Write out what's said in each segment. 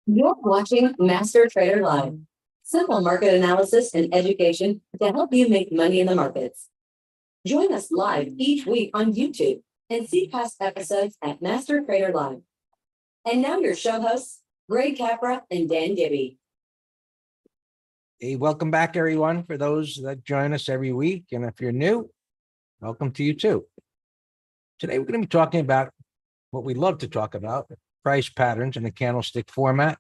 You're watching Master Trader Live, simple market analysis and education to help you make money in the markets. Join us live each week on YouTube and see past episodes at Master Trader Live. And now your show hosts, Greg Capra and Dan Gibby. Hey, welcome back, everyone, for those that join us every week. And if you're new, welcome to you too. Today, we're going to be talking about what we love to talk about, price patterns in the candlestick format,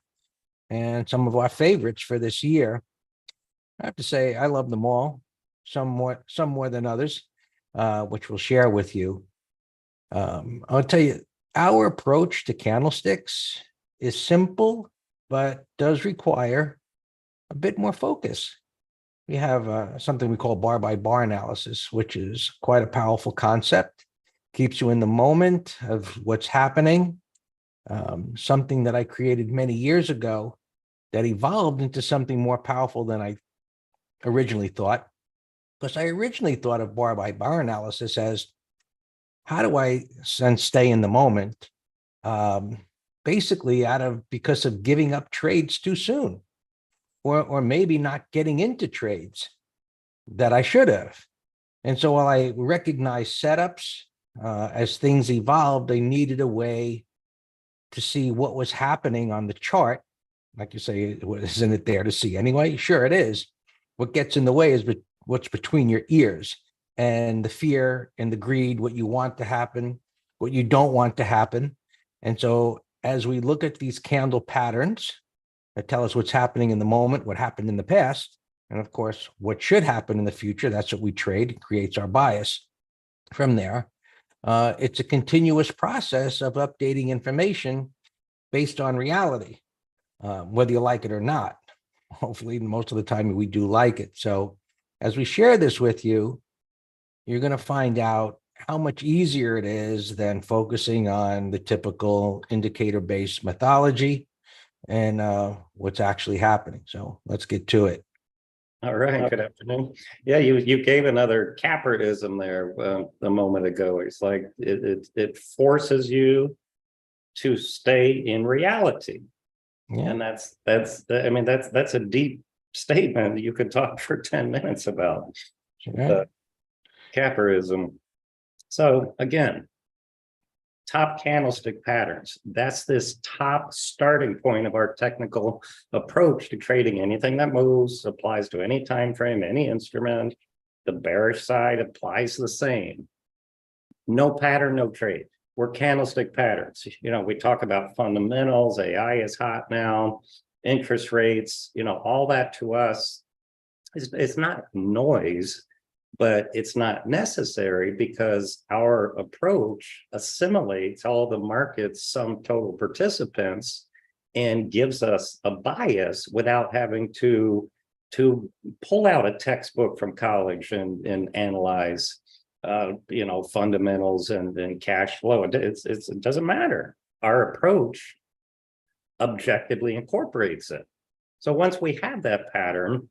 and some of our favorites for this year. I have to say, I love them all, some more than others, which we'll share with you. I'll tell you, our approach to candlesticks is simple, but does require a bit more focus. We have something we call bar by bar analysis, which is quite a powerful concept. Keeps you in the moment of what's happening. Something that I created many years ago that evolved into something more powerful than I originally thought. Because I originally thought of bar by bar analysis as, how do I stay in the moment? Basically because of giving up trades too soon, or maybe not getting into trades that I should have. And so while I recognized setups, as things evolved, I needed a way to see what was happening on the chart. Like you say, isn't it there to see anyway? Sure, it is. What gets in the way is what's between your ears, and the fear and the greed, what you want to happen, what you don't want to happen. And so as we look at these candle patterns that tell us what's happening in the moment, what happened in the past, and of course, what should happen in the future, that's what we trade. It creates our bias. From there, it's a continuous process of updating information based on reality, whether you like it or not. Hopefully, most of the time we do like it. So as we share this with you, you're going to find out how much easier it is than focusing on the typical indicator-based methodology and what's actually happening. So let's get to it. All right. Good afternoon. Yeah, you gave another Capperism there a moment ago. It's like it forces you to stay in reality, and that's a deep statement you could talk for 10 minutes about. Capperism. So again, top candlestick patterns. That's this top starting point of our technical approach to trading. Anything that moves applies to any time frame, any instrument. The bearish side applies the same. No pattern, no trade. We're candlestick patterns. You know, we talk about fundamentals. AI is hot now. Interest rates. You know, all that to us it's not noise. But it's not necessary because our approach assimilates all the market's sum total participants and gives us a bias without having to pull out a textbook from college and analyze fundamentals and cash flow. It doesn't matter. Our approach objectively incorporates it. So once we have that pattern,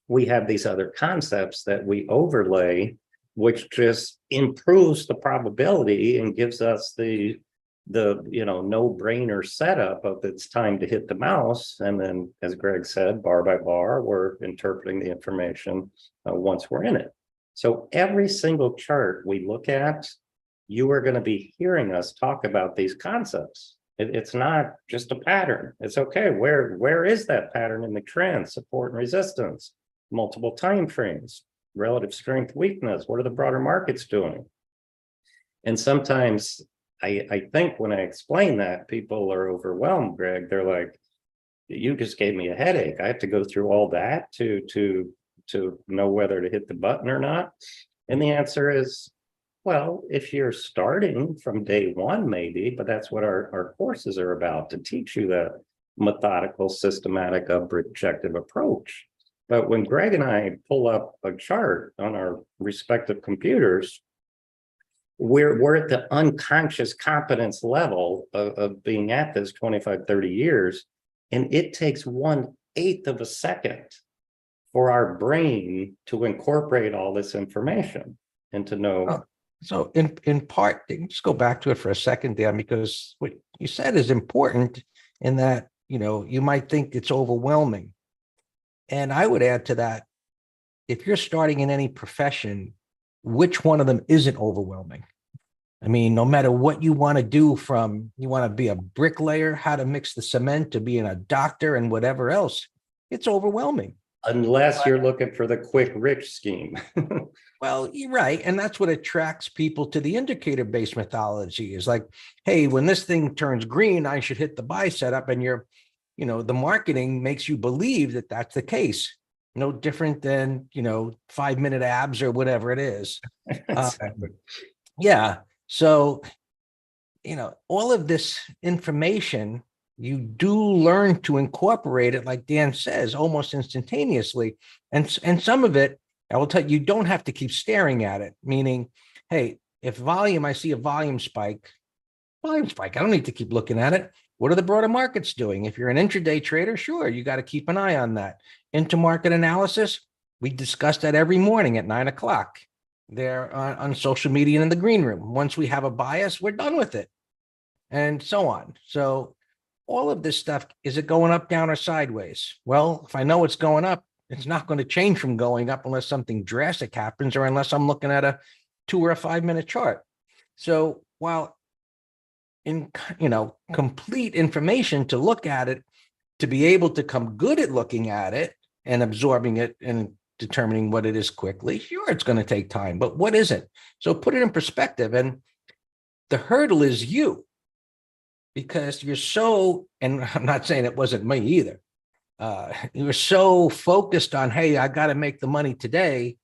we have these other concepts that we overlay, which just improves the probability and gives us the no-brainer setup of it's time to hit the mouse. And then, as Greg said, bar by bar, we're interpreting the information once we're in it. So every single chart we look at, you are going to be hearing us talk about these concepts. It's not just a pattern. It's okay. Where is that pattern in the trend, support and resistance? Multiple time frames, relative strength, weakness. What are the broader markets doing? And sometimes I think when I explain that, people are overwhelmed, Greg. They're like, you just gave me a headache. I have to go through all that to know whether to hit the button or not. And the answer is, well, if you're starting from day one, maybe, but that's what our courses are about, to teach you that methodical, systematic, objective approach. But when Greg and I pull up a chart on our respective computers, we're at the unconscious competence level of being at this 25, 30 years. And it takes 1/8 of a second for our brain to incorporate all this information and to know. So in part, just go back to it for a second, Dan, because what you said is important in that you might think it's overwhelming. And I would add to that, if you're starting in any profession, which one of them isn't overwhelming? I mean, no matter what you want to do, from you want to be a bricklayer, how to mix the cement, to being a doctor and whatever else, it's overwhelming. Unless you're looking for the quick rich scheme. Well, you're right. And that's what attracts people to the indicator-based methodology, is like, hey, when this thing turns green, I should hit the buy setup. And the marketing makes you believe that that's the case. No different than, 5-minute abs or whatever it is. Exactly. Yeah. So, all of this information, you do learn to incorporate it, like Dan says, almost instantaneously. And some of it, I will tell you, you don't have to keep staring at it, meaning, hey, if I see a volume spike, I don't need to keep looking at it. What are the broader markets doing? If you're an intraday trader, sure, you got to keep an eye on that. Intermarket analysis, we discuss that every morning at 9:00. They're on social media and in the green room. Once we have a bias, we're done with it, and so on. So all of this stuff, is it going up, down, or sideways? Well, if I know it's going up, it's not going to change from going up unless something drastic happens, or unless I'm looking at a 2 or a 5-minute chart. So while in complete information to look at it, to be able to come good at looking at it and absorbing it and determining what it is quickly, sure, it's going to take time, but what is it? So put it in perspective. And the hurdle is you, because you're so, and I'm not saying it wasn't me either. You're so focused on, hey, I got to make the money today,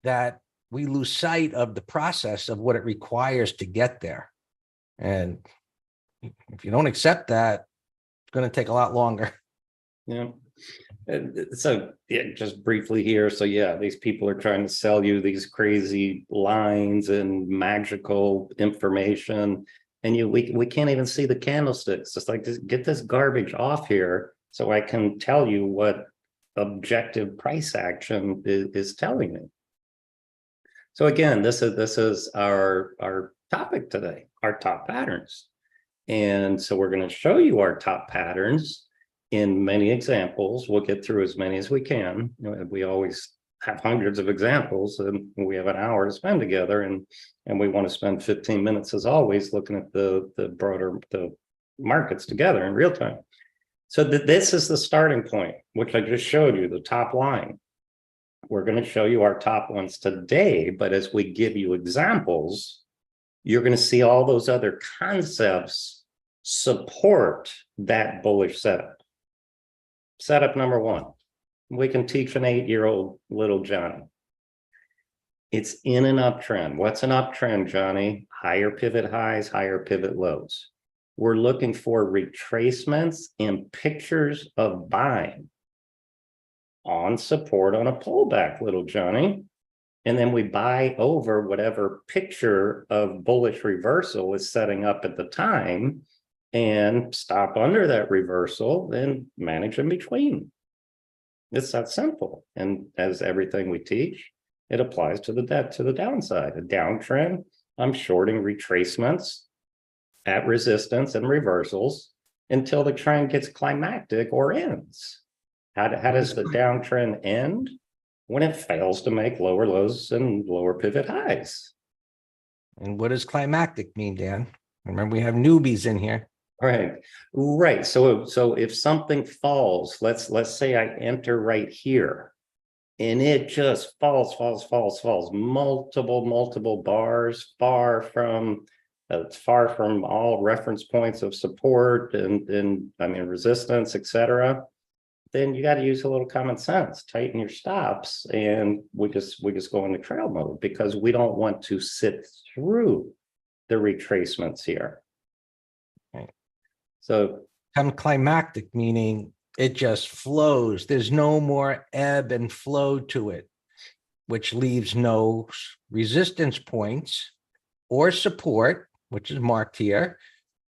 that we lose sight of the process of what it requires to get there. And if you don't accept that, it's going to take a lot longer. Yeah. So yeah, just briefly here. So yeah, these people are trying to sell you these crazy lines and magical information, and we can't even see the candlesticks. It's like, just get this garbage off here so I can tell you what objective price action is telling me. So again, this is our topic today, our top patterns. And so we're going to show you our top patterns in many examples. We'll get through as many as we can. We always have hundreds of examples, and we have an hour to spend together, and we want to spend 15 minutes as always looking at the broader markets together in real time. So this is the starting point, which I just showed you, the top line. We're going to show you our top ones today, but as we give you examples, you're going to see all those other concepts support that bullish setup. Setup number one, we can teach an 8-year-old little Johnny. It's in an uptrend. What's an uptrend, Johnny? Higher pivot highs, higher pivot lows. We're looking for retracements and pictures of buying on support on a pullback, little Johnny. And then we buy over whatever picture of bullish reversal is setting up at the time, and stop under that reversal and manage in between. It's that simple. And as everything we teach, it applies to the downside. A downtrend, I'm shorting retracements at resistance and reversals until the trend gets climactic or ends. How does the downtrend end? When it fails to make lower lows and lower pivot highs. And what does climactic mean, Dan? Remember, we have newbies in here. Right. So if something falls, let's say I enter right here, and it just falls, multiple bars, far from all reference points of support and I mean resistance, etc. Then you got to use a little common sense, tighten your stops, and we just go into trail mode, because we don't want to sit through the retracements here. Okay. So climactic, meaning it just flows. There's no more ebb and flow to it, which leaves no resistance points or support, which is marked here.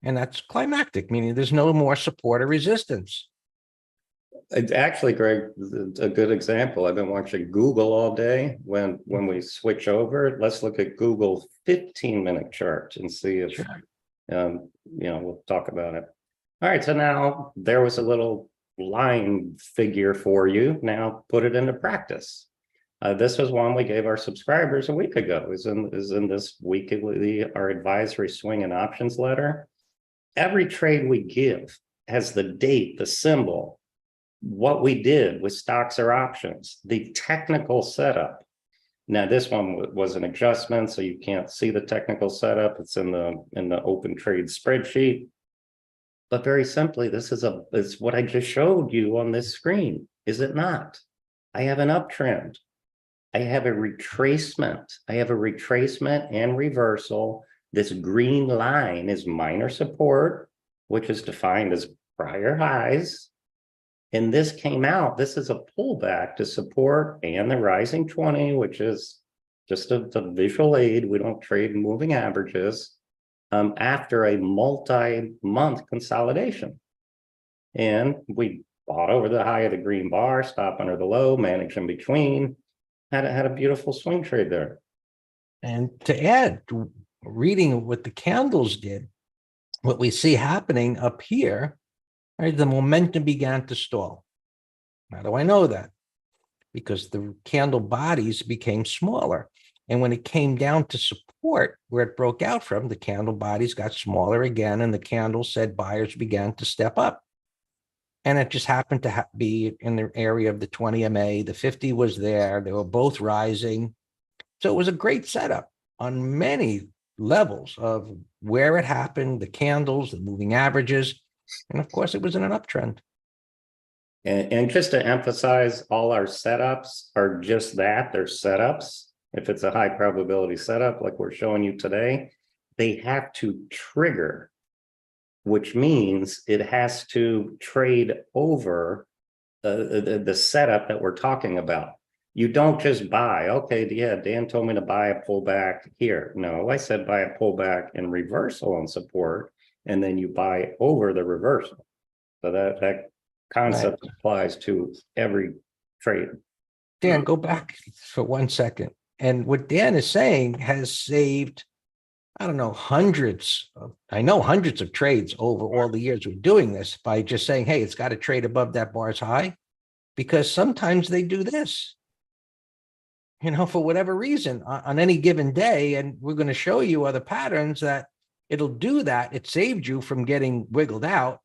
And that's climactic, meaning there's no more support or resistance. Actually, Greg, a good example. I've been watching Google all day. When we switch over, let's look at Google 15-minute chart and see if, Sure. we'll talk about it. All right, so now there was a little line figure for you. Now put it into practice. This was one we gave our subscribers a week ago. Is in this weekly, our advisory swing and options letter. Every trade we give has the date, the symbol, what we did with stocks or options, the technical setup. Now, this one was an adjustment, so you can't see the technical setup. It's in the open trade spreadsheet. But very simply, this is what I just showed you on this screen, is it not? I have an uptrend. I have a retracement. I have a retracement and reversal. This green line is minor support, which is defined as prior highs. And this came out, this is a pullback to support and the rising 20, which is just a visual aid. We don't trade moving averages after a multi-month consolidation. And we bought over the high of the green bar, stop under the low, manage in between, had a beautiful swing trade there. And to add, reading what the candles did, what we see happening up here, right, the momentum began to stall. How do I know that? Because the candle bodies became smaller. And when it came down to support, where it broke out from, the candle bodies got smaller again, and the candle said buyers began to step up. And it just happened to be in the area of the 20 MA. The 50 was there. They were both rising. So it was a great setup on many levels of where it happened, the candles, the moving averages. And of course, it was in an uptrend. And just to emphasize, all our setups are just that, they're setups. If it's a high probability setup like we're showing you today, they have to trigger, which means it has to trade over the setup that we're talking about. You don't just buy, okay, yeah, Dan told me to buy a pullback here. No, I said buy a pullback and reversal on support, and then you buy over the reversal. So that concept applies to every trade. Dan, go back for 1 second. And what Dan is saying has saved, I don't know, hundreds of trades over all the years we're doing this by just saying, hey, it's got to trade above that bar's high, because sometimes they do this, for whatever reason on any given day. And we're going to show you other patterns that it'll do that. It saved you from getting wiggled out.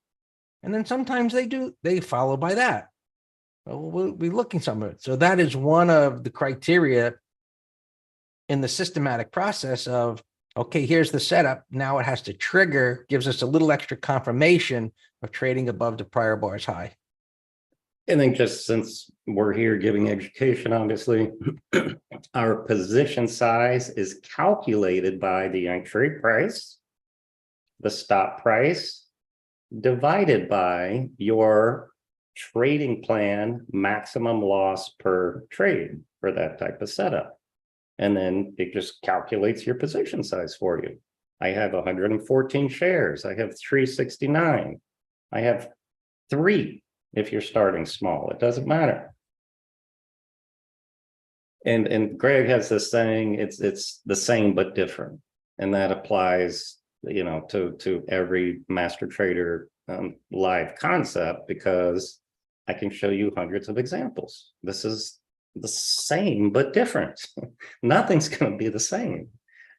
And then sometimes they follow by that. We'll be looking some of it. So that is one of the criteria in the systematic process of, okay, here's the setup. Now it has to trigger, gives us a little extra confirmation of trading above the prior bar's high. And then just since we're here giving education, obviously, our position size is calculated by the entry price, the stop price, divided by your trading plan maximum loss per trade for that type of setup. And then it just calculates your position size for you. I have 114 shares. I have 369. I have 3 if you're starting small. It doesn't matter. And Greg has this saying, it's the same but different. And that applies, to every master trader live concept, because I can show you hundreds of examples. This is the same but different. Nothing's going to be the same.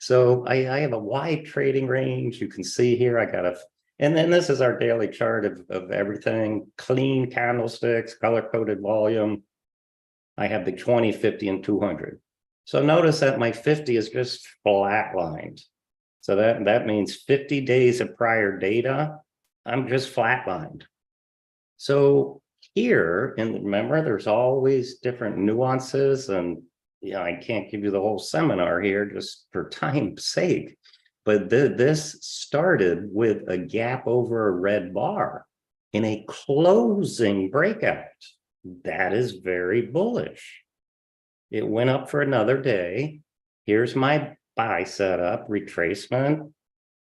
So I have a wide trading range. You can see here I got and then this is our daily chart of everything. Clean candlesticks, color-coded volume. I have the 20, 50, and 200. So notice that my 50 is just flatlined. So that means 50 days of prior data, I'm just flatlined. So here, and remember, there's always different nuances, and I can't give you the whole seminar here just for time's sake, but this started with a gap over a red bar in a closing breakout. That is very bullish. It went up for another day. Here's my buy setup, retracement,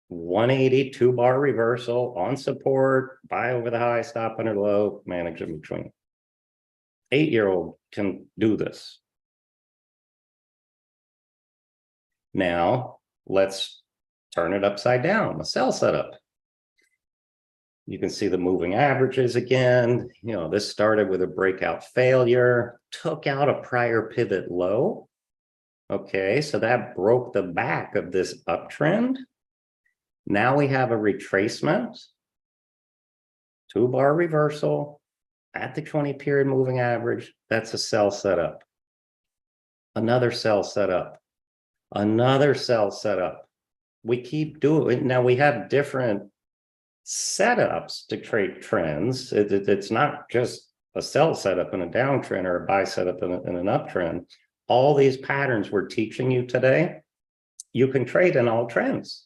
180 2-bar reversal on support, buy over the high, stop under the low, manage in between. 8-year-old can do this. Now let's turn it upside down, a sell setup. You can see the moving averages again. You know, this started with a breakout failure, took out a prior pivot low. Okay, so that broke the back of this uptrend. Now we have a retracement, 2-bar reversal at the 20-period moving average. That's a sell setup. Another sell setup. Another sell setup. We keep doing it. Now we have different setups to trade trends. It's not just a sell setup in a downtrend or a buy setup in an uptrend. All these patterns we're teaching you today, you can trade in all trends.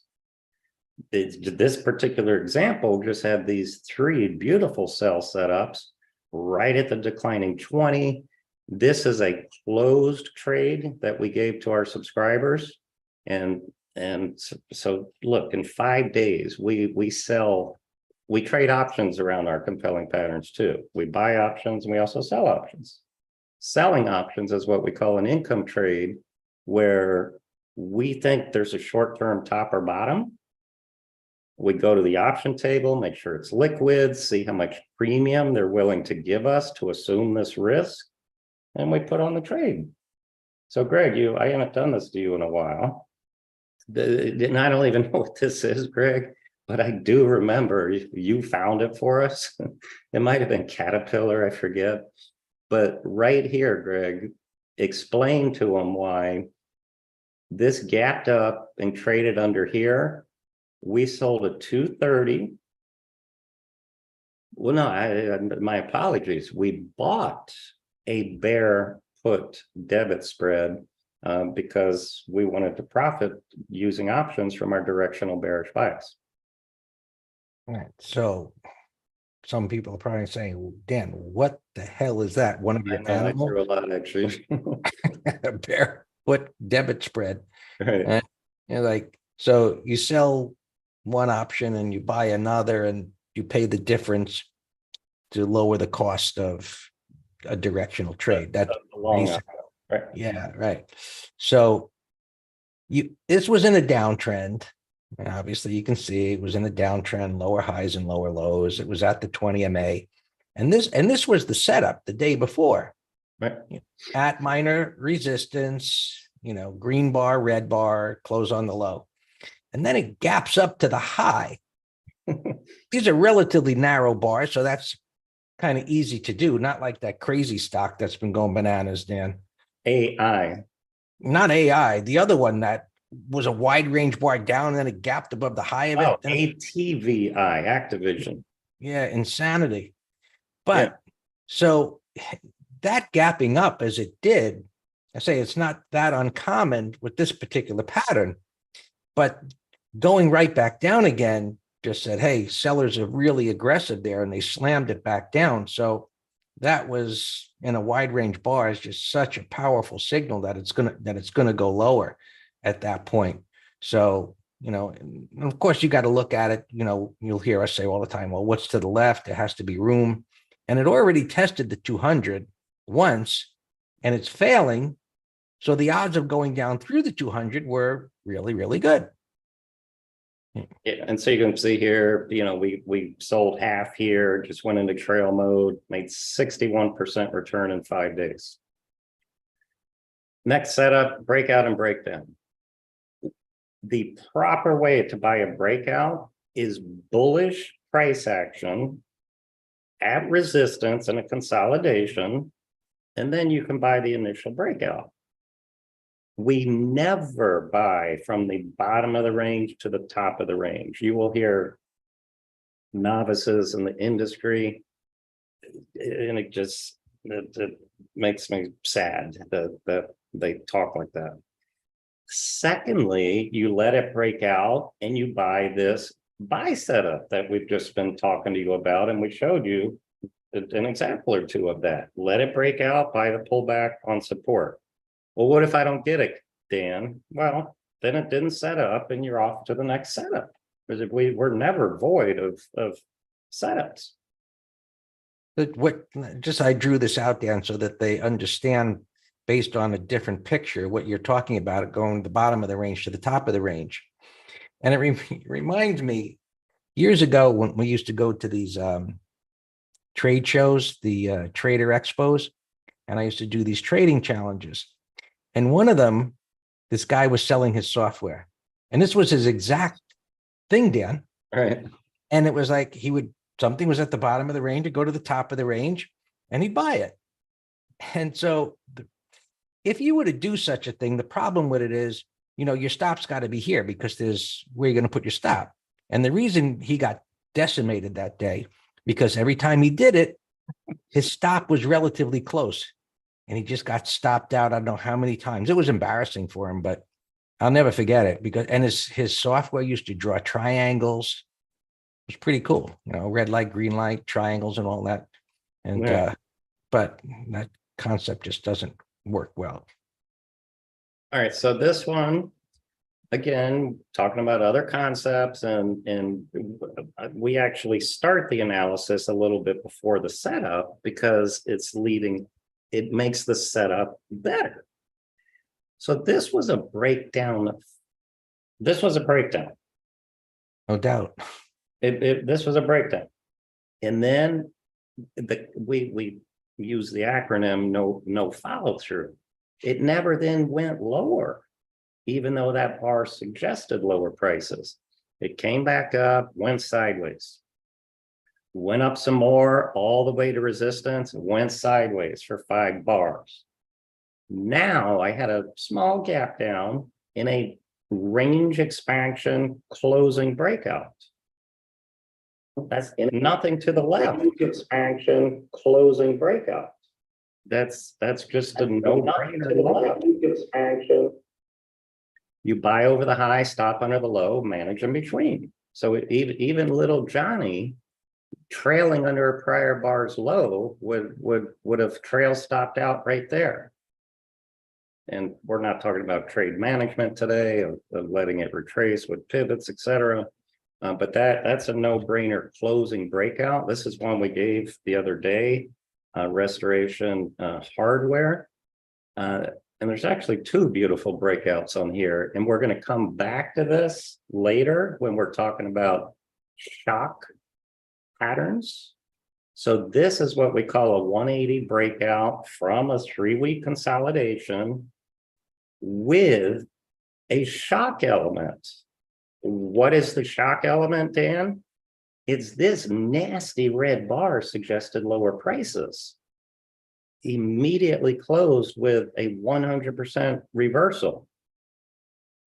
This particular example just had these 3 beautiful sell setups right at the declining 20. This is a closed trade that we gave to our subscribers. And so look, in 5 days, we trade options around our compelling patterns too. We buy options and we also sell options. Selling options is what we call an income trade, where we think there's a short-term top or bottom. We go to the option table, make sure it's liquid, see how much premium they're willing to give us to assume this risk, and we put on the trade. So Greg, I haven't done this to you in a while. And I don't even know what this is, Greg, but I do remember you found it for us. It might have been Caterpillar, I forget. But right here, Greg, explain to them why this gapped up and traded under here. We sold at 230. Well, no, my apologies. We bought a bear put debit spread because we wanted to profit using options from our directional bearish bias. All right. So some people are probably saying, well, Dan, what the hell is that? One of your I threw a lot, actually. a bear put debit spread. Right. And you're like, so you sell one option and you buy another and you pay the difference to lower the cost of a directional trade. That's the long basic. right. Yeah, right. So this was in a downtrend. And obviously you can see it was in a downtrend, lower highs and lower lows. It was at the 20 MA. And this was the setup the day before. Right. At minor resistance, green bar, red bar, close on the low. And then it gaps up to the high. These are relatively narrow bars, so that's kind of easy to do. Not like that crazy stock that's been going bananas, Dan. AI. Not AI. The other one that was a wide range bar down, and then it gapped above the high of it. Oh, ATVI, Activision. Yeah, insanity. But so that gapping up as it did, I say it's not that uncommon with this particular pattern, but going right back down again just said, hey, sellers are really aggressive there, and they slammed it back down. So that was in a wide range bar is just such a powerful signal that it's gonna go lower at that point. So, and of course you got to look at it, you'll hear us say all the time, well, what's to the left? There has to be room. And it already tested the 200 once and it's failing. So the odds of going down through the 200 were really, really good. Yeah, and so you can see here, we sold half here, just went into trail mode, made 61% return in 5 days. Next setup, breakout and breakdown. The proper way to buy a breakout is bullish price action at resistance and a consolidation, and then you can buy the initial breakout. We never buy from the bottom of the range to the top of the range. You will hear novices in the industry, and it makes me sad that they talk like that. Secondly, you let it break out and you buy this buy setup that we've just been talking to you about, and we showed you an example or two of that. Let it break out, buy the pullback on support. Well, what if I don't get it, Dan? Well, then it didn't set up and you're off to the next setup. Because if we're never void of setups. But I drew this out, Dan, so that they understand based on a different picture what you're talking about, going the bottom of the range to the top of the range. And it reminds me years ago when we used to go to these trade shows, the trader expos, and I used to do these trading challenges. And one of them, this guy was selling his software. And this was his exact thing, Dan. Right. And it was like something was at the bottom of the range to go to the top of the range and he'd buy it. And so if you were to do such a thing, the problem with it is, your stop's got to be here because there's where you're going to put your stop. And the reason he got decimated that day, because every time he did it, his stop was relatively close and he just got stopped out. I don't know how many times. It was embarrassing for him, but I'll never forget it because, and his software used to draw triangles. It was pretty cool, red light, green light, triangles and all that. And, Yeah. but that concept just doesn't work well. All right, so this one, again, talking about other concepts, and we actually start the analysis a little bit before the setup because it makes the setup better. So this was a breakdown. This was a breakdown. No doubt. This was a breakdown. And then we use the acronym no follow through. It never then went lower, even though that bar suggested lower prices. It came back up, went sideways, went up some more all the way to resistance, went sideways for 5 bars. Now I had a small gap down in a range expansion closing breakout. That's nothing to the left. Expansion closing breakout. That's just a no-brainer. You buy over the high, stop under the low, manage in between. So even little Johnny trailing under a prior bar's low would have trail stopped out right there. And we're not talking about trade management today, of letting it retrace with pivots, etc. But that's a no-brainer closing breakout. This is one we gave the other day, Restoration Hardware. And there's actually 2 beautiful breakouts on here. And we're going to come back to this later when we're talking about shock patterns. So this is what we call a 180 breakout from a 3-week consolidation with a shock element. What is the shock element, Dan? It's this nasty red bar suggested lower prices. Immediately closed with a 100% reversal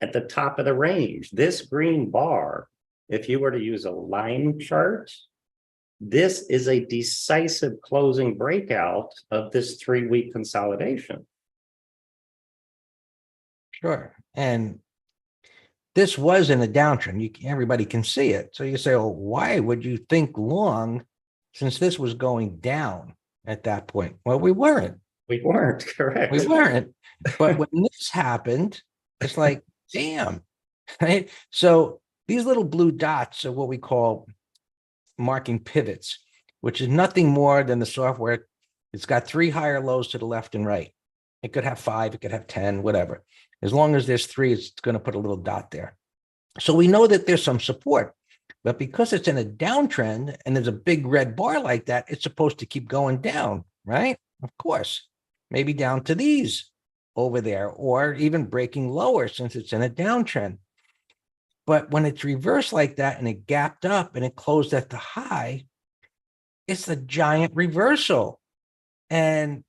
at the top of the range. This green bar, if you were to use a line chart, this is a decisive closing breakout of this 3-week consolidation. Sure. And this was in a downtrend. Everybody can see it. So you say, well, why would you think long since this was going down at that point? Well, we weren't. We weren't, correct. We weren't. But when this happened, it's like, damn. Right? So these little blue dots are what we call marking pivots, which is nothing more than the software. It's got 3 higher lows to the left and right. It could have 5, it could have 10, whatever. As long as there's 3, it's going to put a little dot there. So we know that there's some support, but because it's in a downtrend and there's a big red bar like that, it's supposed to keep going down, right? Of course, maybe down to these over there, or even breaking lower since it's in a downtrend. But when it's reversed like that and it gapped up and it closed at the high, it's a giant reversal. And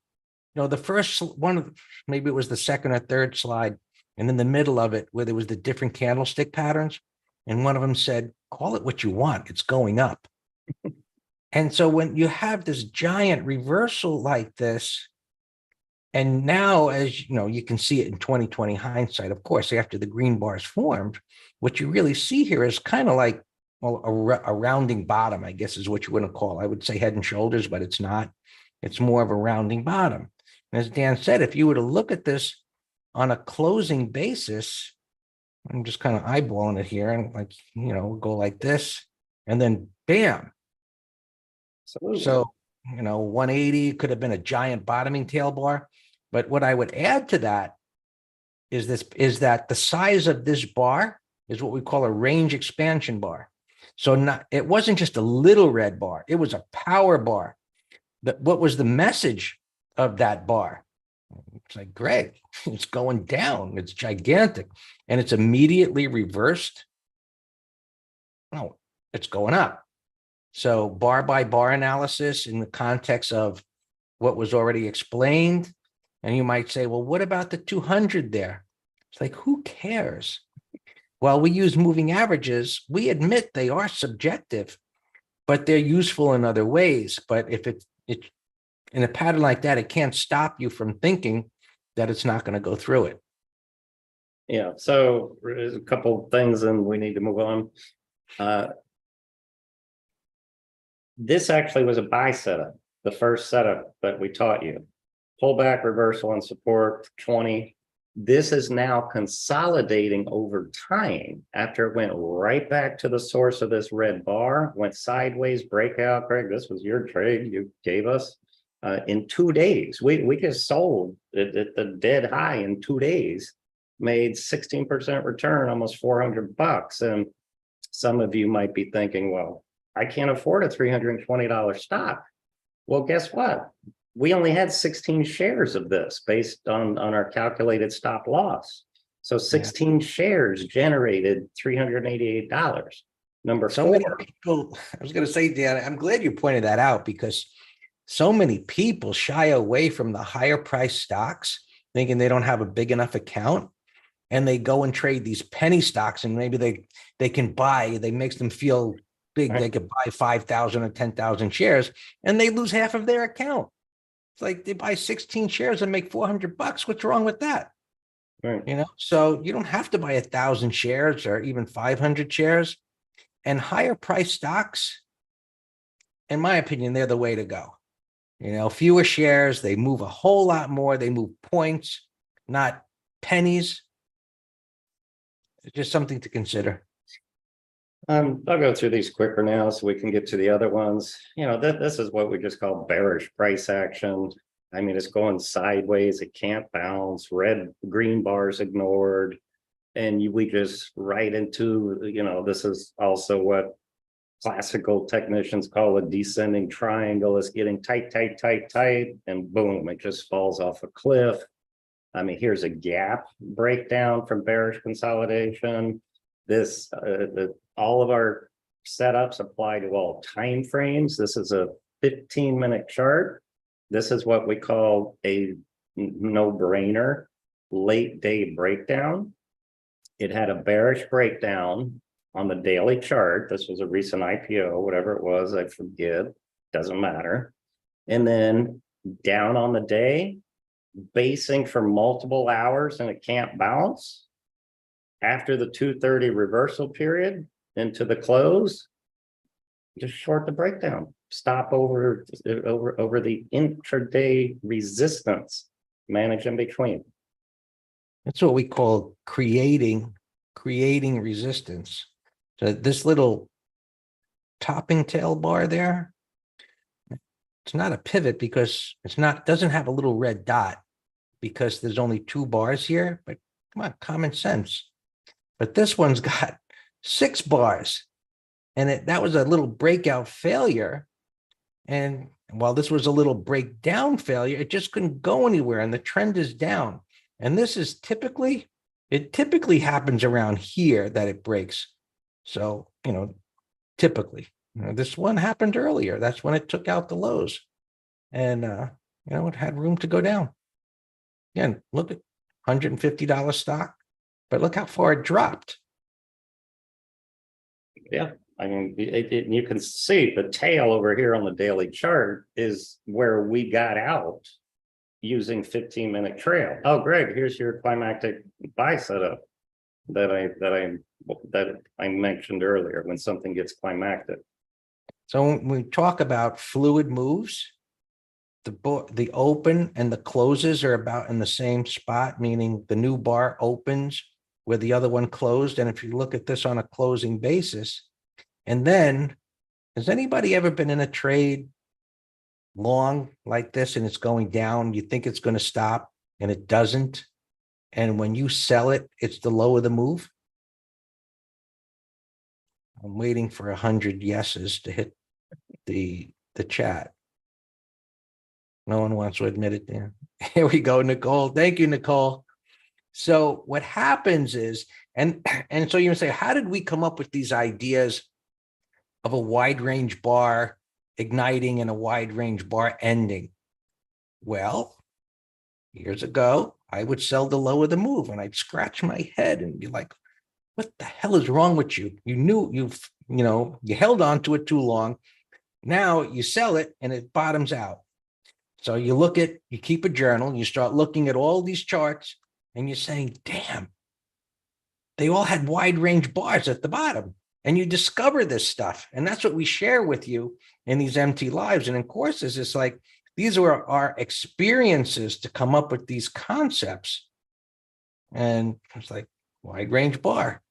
the first one, maybe it was the second or third slide, and in the middle of it, where there was the different candlestick patterns, and one of them said, call it what you want, it's going up. And so when you have this giant reversal like this, and now, as you can see it in 2020 hindsight, of course, after the green bars formed, what you really see here is kind of like, well, a rounding bottom, I guess is what you wouldn't call. I would say head and shoulders, but it's not. It's more of a rounding bottom. And as Dan said, if you were to look at this on a closing basis, I'm just kind of eyeballing it here and go like this, and then bam. Absolutely. So, 180 could have been a giant bottoming tail bar. But what I would add to that is that the size of this bar is what we call a range expansion bar. So it wasn't just a little red bar. It was a power bar. What was the message of that bar? It's like, Greg, it's going down. It's gigantic. And it's immediately reversed. No, it's going up. So bar by bar analysis in the context of what was already explained. And you might say, well, what about the 200 there? It's like, who cares? While we use moving averages, we admit they are subjective, but they're useful in other ways. But if it's in a pattern like that, it can't stop you from thinking that it's not going to go through it. Yeah, so there's a couple things and we need to move on. This actually was a buy setup, the first setup that we taught you. Pullback, reversal, and support 20. This is now consolidating over time after it went right back to the source of this red bar, went sideways, breakout. Greg, this was your trade you gave us in 2 days. We just sold at the dead high in 2 days, made 16% return, almost $400. And some of you might be thinking, well, I can't afford a $320 stock. Well, guess what? We only had 16 shares of this based on our calculated stop loss. So 16 shares generated $388. Number so 4. many people, I was going to say, Dan, I'm glad you pointed that out, because so many people shy away from the higher price stocks, thinking they don't have a big enough account, and they go and trade these penny stocks, and maybe they can buy, they makes them feel big. Right. They could buy 5,000 or 10,000 shares, and they lose half of their account. It's like they buy 16 shares and make $400. What's wrong with that? Right. You know, so you don't have to buy 1,000 shares or even 500 shares. And higher price stocks, in my opinion, they're the way to go. You know, fewer shares, they move a whole lot more. They move points, not pennies. It's just something to consider. I'll go through these quicker now so we can get to the other ones. You know, this is what we just call bearish price action. I mean, it's going sideways. It can't bounce. Green bars ignored. And we just right into, you know, this is also what classical technicians call a descending triangle. It's getting tight, tight, tight, tight, and boom, it just falls off a cliff. I mean, here's a gap breakdown from bearish consolidation. This, all of our setups apply to all time frames. This is a 15-minute chart. This is what we call a no-brainer late day breakdown. It had a bearish breakdown on the daily chart. This was a recent IPO, whatever it was, I forget, doesn't matter. And then down on the day, basing for multiple hours, and it can't bounce. After the 2:30 reversal period into the close, just short the breakdown, stop over the intraday resistance, manage in between. That's what we call creating resistance. So this little topping tail bar there, it's not a pivot because doesn't have a little red dot, because there's only 2 bars here, but come on, common sense. But this one's got 6 bars, and that was a little breakout failure. And while this was a little breakdown failure, it just couldn't go anywhere, and the trend is down. And this is typically happens around here that it breaks. So, you know, typically, you know, this one happened earlier. That's when it took out the lows, and, you know, it had room to go down. Again, look at $150 stock, but look how far it dropped. Yeah, I mean, you can see the tail over here on the daily chart is where we got out using 15-minute trail. Oh, Greg, here's your climactic buy setup that I mentioned earlier when something gets climactic. So when we talk about fluid moves, the open and the closes are about in the same spot, meaning the new bar opens where the other one closed. And if you look at this on a closing basis, and then has anybody ever been in a trade long like this and it's going down? You think it's going to stop and it doesn't. And when you sell it, it's the low of the move. I'm waiting for 100 yeses to hit the chat. No one wants to admit it there. Here we go, Nicole. Thank you, Nicole. So what happens is, and so you say, how did we come up with these ideas of a wide range bar igniting and a wide range bar ending? Well, years ago, I would sell the low of the move and I'd scratch my head and be like, what the hell is wrong with you? You knew you held on to it too long. Now you sell it and it bottoms out. So you keep a journal, you start looking at all these charts and you're saying, damn, they all had wide range bars at the bottom. And you discover this stuff. And that's what we share with you in these MT lives and in courses. It's like, these are our experiences to come up with these concepts. And it's like wide range bar.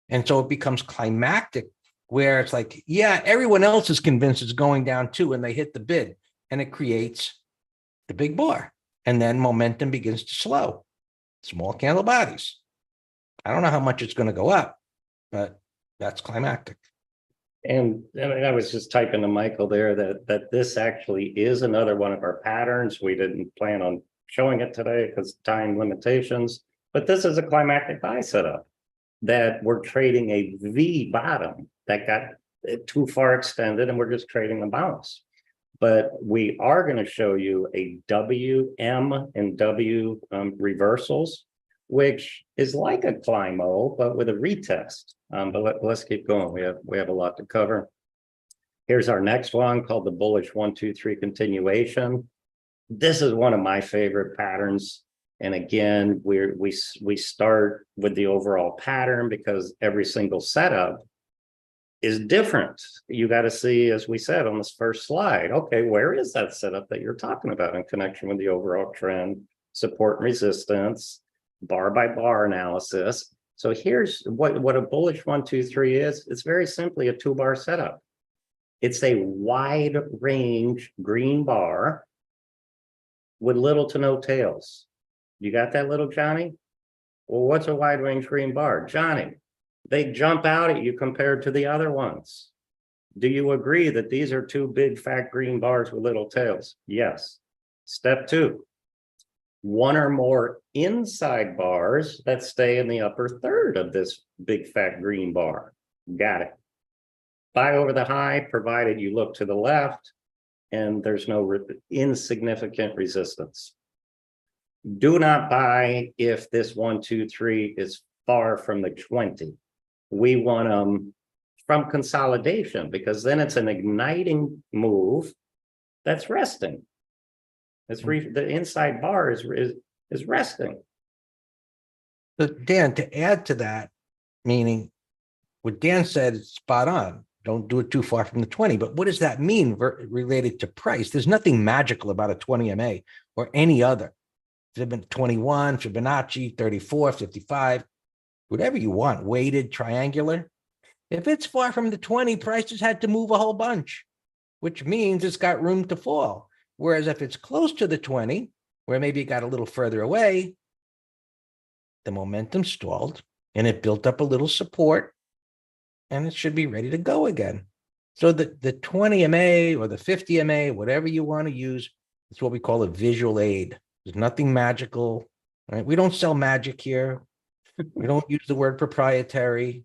And so it becomes climactic where it's like, yeah, everyone else is convinced it's going down too. And they hit the bid and it creates the big bar. And then momentum begins to slow. Small candle bodies. I don't know how much it's going to go up, but that's climactic. And I was just typing to Michael there that this actually is another one of our patterns. We didn't plan on showing it today because time limitations, but this is a climactic buy setup that we're trading a V bottom that got too far extended and we're just trading the bounce. But we are going to show you a WM and W reversals, which is like a climb-o, but with a retest. But let's keep going. We have a lot to cover. Here's our next one called the bullish 1, 2, 3 continuation. This is one of my favorite patterns. And again, we start with the overall pattern because every single setup is different. You got to see, as we said on this first slide, okay, where is that setup that you're talking about in connection with the overall trend, support and resistance, bar by bar analysis. So here's what a bullish 1, 2, 3 is. It's very simply a 2-bar setup. It's a wide range green bar with little to no tails. You got that, little Johnny? Well, what's a wide range green bar? Johnny, they jump out at you compared to the other ones. Do you agree that these are 2 big fat green bars with little tails? Yes. Step 2. 1 or more inside bars that stay in the upper third of this big fat green bar. Got it. Buy over the high, provided you look to the left and there's no insignificant resistance. Do not buy if this 1, 2, 3 is far from the 20. We want them from consolidation because then it's an igniting move that's resting. The inside bar is resting. But Dan, to add to that, meaning what Dan said is spot on. Don't do it too far from the 20. But what does that mean related to price? There's nothing magical about a 20 MA or any other. Fibonacci 21, Fibonacci 34, 55, whatever you want, weighted, triangular. If it's far from the 20, prices had to move a whole bunch, which means it's got room to fall. Whereas if it's close to the 20, where maybe it got a little further away, the momentum stalled and it built up a little support and it should be ready to go again. So the 20 MA or the 50 MA, whatever you want to use, it's what we call a visual aid. There's nothing magical, right? We don't sell magic here. We don't use the word proprietary.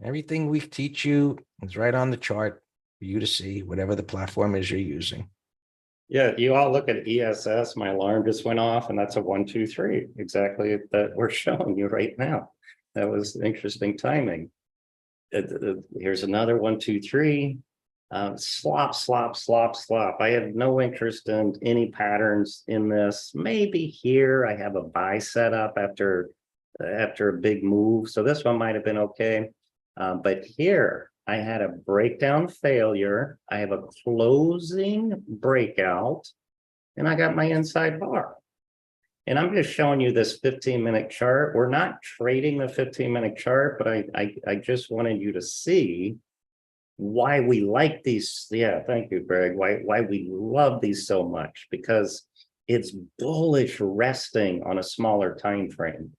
Everything we teach you is right on the chart for you to see, whatever the platform is you're using. Yeah, you all look at ESS. My alarm just went off, and that's a 1, 2, 3, exactly that we're showing you right now. That was interesting timing. Here's another 1, 2, 3. Slop, slop, slop, slop. I have no interest in any patterns in this. Maybe here I have a buy setup after a big move. So this one might have been okay. But here I had a breakdown failure. I have a closing breakout and I got my inside bar. And I'm just showing you this 15-minute chart. We're not trading the 15-minute chart, but I just wanted you to see why we like these. Yeah, thank you, Greg. Why we love these so much, because it's bullish resting on a smaller time frame.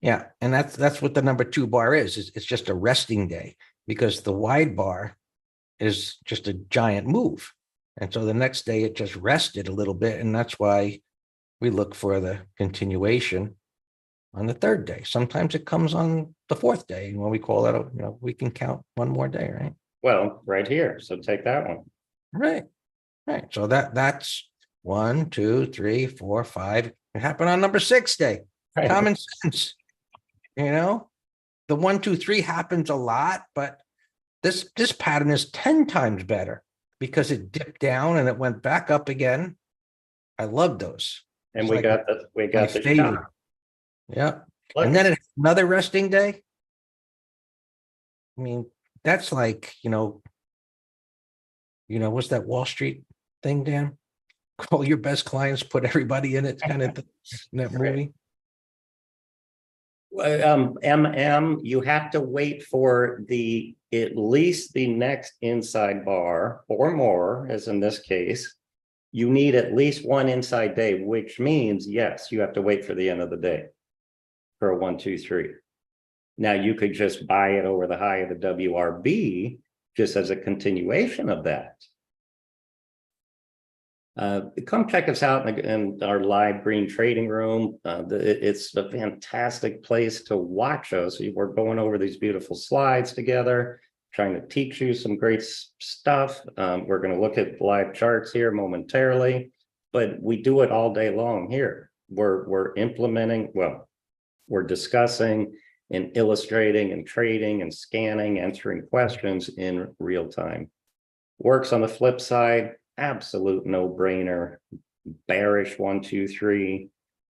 Yeah, and that's what the number 2 bar is. It's just a resting day because the wide bar is just a giant move. And so the next day it just rested a little bit. And that's why we look for the continuation on the 3rd day. Sometimes it comes on the 4th day. And when we call that, we can count one more day, right? Well, right here. So take that one. Right. Right. So that's 1, 2, 3, 4, 5. It happened on number 6 day. Right. Common sense. The 1, 2, 3 happens a lot, but this pattern is 10 times better because it dipped down and it went back up again. I love those. And It's we like got my the favorite. shot. Yeah. Look, And then it has another resting day. I mean, that's like, what's that Wall Street thing, Dan? Call your best clients, put everybody in it, kind of thing, in that Right. movie. you have to wait for at least the next inside bar or more, as in this case. You need at least one inside day, which means, yes, you have to wait for the end of the day for a 1, 2, 3. Now you could just buy it over the high of the WRB just as a continuation of that. Come check us out in our live green trading room. It's a fantastic place to watch us. We're going over these beautiful slides together, trying to teach you some great stuff. We're going to look at live charts here momentarily, but we do it all day long here. We're implementing, well, we're discussing and illustrating and trading and scanning, answering questions in real time. Works on the flip side. Absolute no-brainer. Bearish 1, 2, 3.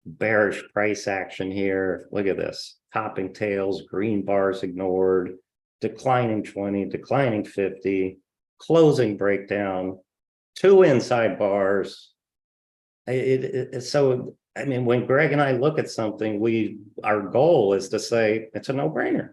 Bearish price action here. Look at this. Topping tails, green bars ignored, declining 20, declining 50, closing breakdown, 2 inside bars. So, I mean, when Greg and I look at something, our goal is to say it's a no-brainer.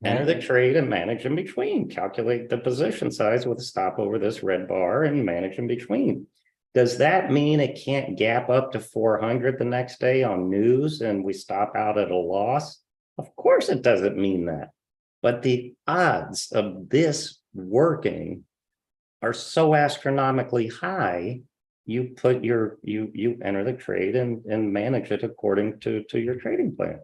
Enter the trade and manage in between. Calculate the position size with a stop over this red bar and manage in between. Does that mean it can't gap up to 400 the next day on news and we stop out at a loss? Of course it doesn't mean that. But the odds of this working are so astronomically high, you enter the trade and manage it according to your trading plan.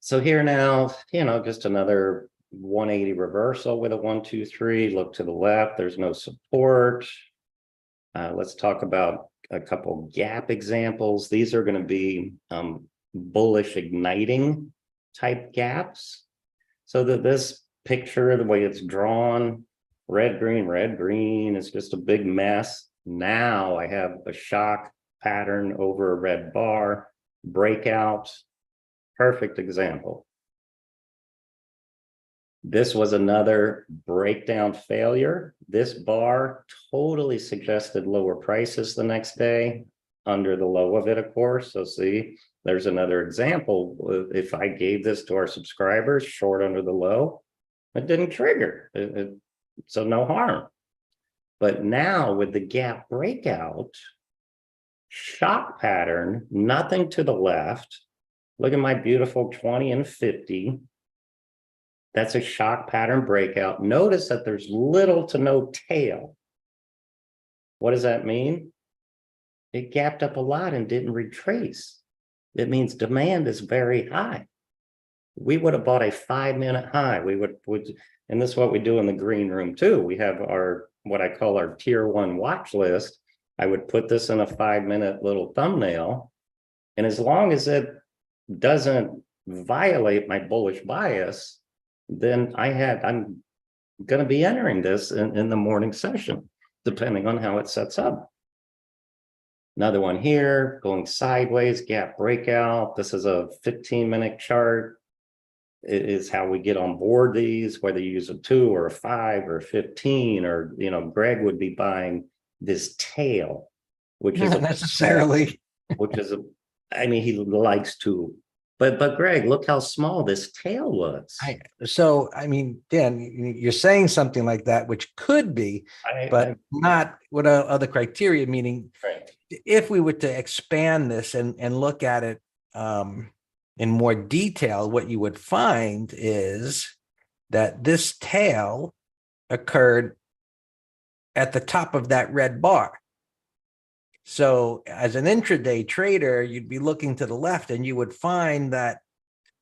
So here now, just another 180 reversal with a 1, 2, 3. Look to the left. There's no support. Let's talk about a couple gap examples. These are going to be bullish igniting type gaps. So that this picture, the way it's drawn, red, green, it's just a big mess. Now I have a shock pattern over a red bar, breakout. Perfect example. This was another breakdown failure. This bar totally suggested lower prices the next day under the low of it, of course. So see, there's another example. If I gave this to our subscribers short under the low, it didn't trigger. So no harm. But now with the gap breakout, shock pattern, nothing to the left. Look at my beautiful 20 and 50. That's a shock pattern breakout. Notice that there's little to no tail. What does that mean? It gapped up a lot and didn't retrace. It means demand is very high. We would have bought a 5-minute high. We would, and this is what we do in the green room too. We have what I call our tier 1 watch list. I would put this in a 5-minute little thumbnail. And as long as it doesn't violate my bullish bias, then I'm going to be entering this in the morning session, depending on how it sets up. Another one here, going sideways, gap breakout. This is a 15-minute chart. It is how we get on board these, whether you use a 2 or a 5 or a 15, or, Greg would be buying this tail, which is Not necessarily. I mean, he likes to But Greg, look how small this tail was. I mean, Dan, you're saying something like that, which could be, but not what other criteria, meaning right. if we were to expand this and look at it in more detail, what you would find is that this tail occurred at the top of that red bar. So as an intraday trader, you'd be looking to the left and you would find that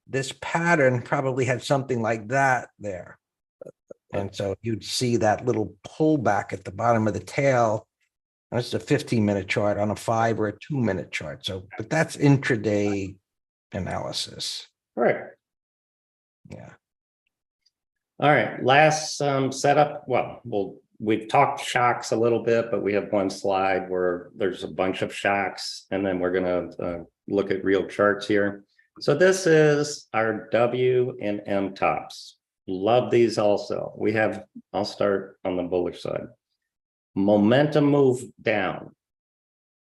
this pattern probably had something like that there. And so you'd see that little pullback at the bottom of the tail. That's a 15-minute chart on a 5 or a 2-minute chart. So, but that's intraday analysis. Right. Yeah. All right. Last setup. Well, we've talked shocks a little bit, but we have one slide where there's a bunch of shocks, and then we're going to look at real charts here. So this is our W and M tops. Love these also. We have, I'll start on the bullish side. Momentum move down.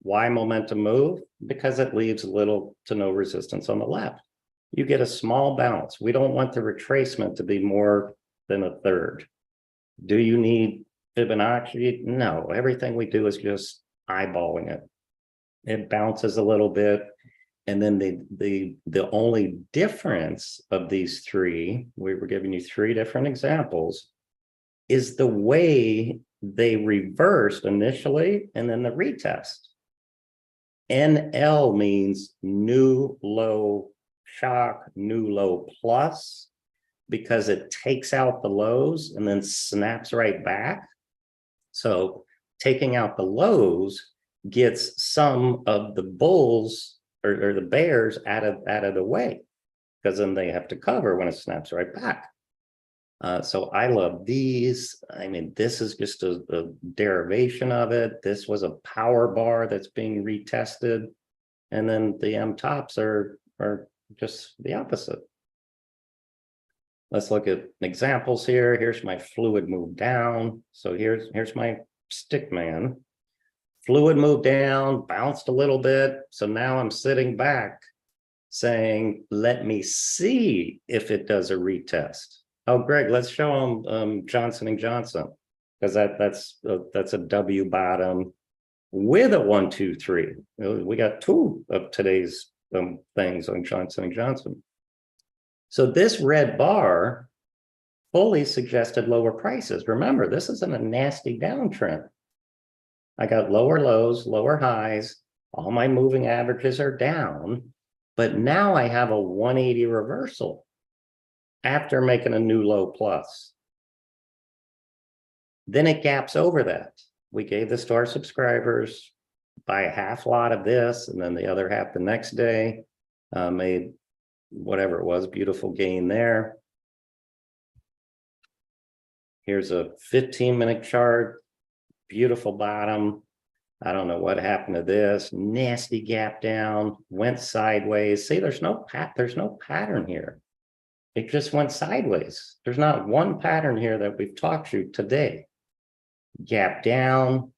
Why momentum move? Because it leaves little to no resistance on the left. You get a small bounce. We don't want the retracement to be more than a third. Do you need Fibonacci? No, everything we do is just eyeballing it. It bounces a little bit. And then the only difference of these three, we were giving you 3 different examples, is the way they reversed initially and then the retest. NL means new low shock, new low plus, because it takes out the lows and then snaps right back. So taking out the lows gets some of the bulls or the bears out of the way, because then they have to cover when it snaps right back. So I love these. I mean, this is just a derivation of it. This was a power bar that's being retested. And then the M tops are just the opposite. Let's look at examples here. Here's my fluid move down. So here's my stick man. Fluid moved down, bounced a little bit. So now I'm sitting back saying, let me see if it does a retest. Oh, Greg, let's show them Johnson & Johnson, because that's a W bottom with a 1, 2, 3. We got 2 of today's things on Johnson & Johnson. So this red bar fully suggested lower prices. Remember, this is in a nasty downtrend. I got lower lows, lower highs. All my moving averages are down, but now I have a 180 reversal after making a new low plus. Then it gaps over that. We gave this to our subscribers, buy a half lot of this, and then the other half the next day, made whatever it was, beautiful gain there. Here's a 15-minute chart, beautiful bottom. I don't know what happened to this. Nasty gap down, went sideways. See, there's no pattern here. It just went sideways. There's not one pattern here that we've talked to today. Gap down,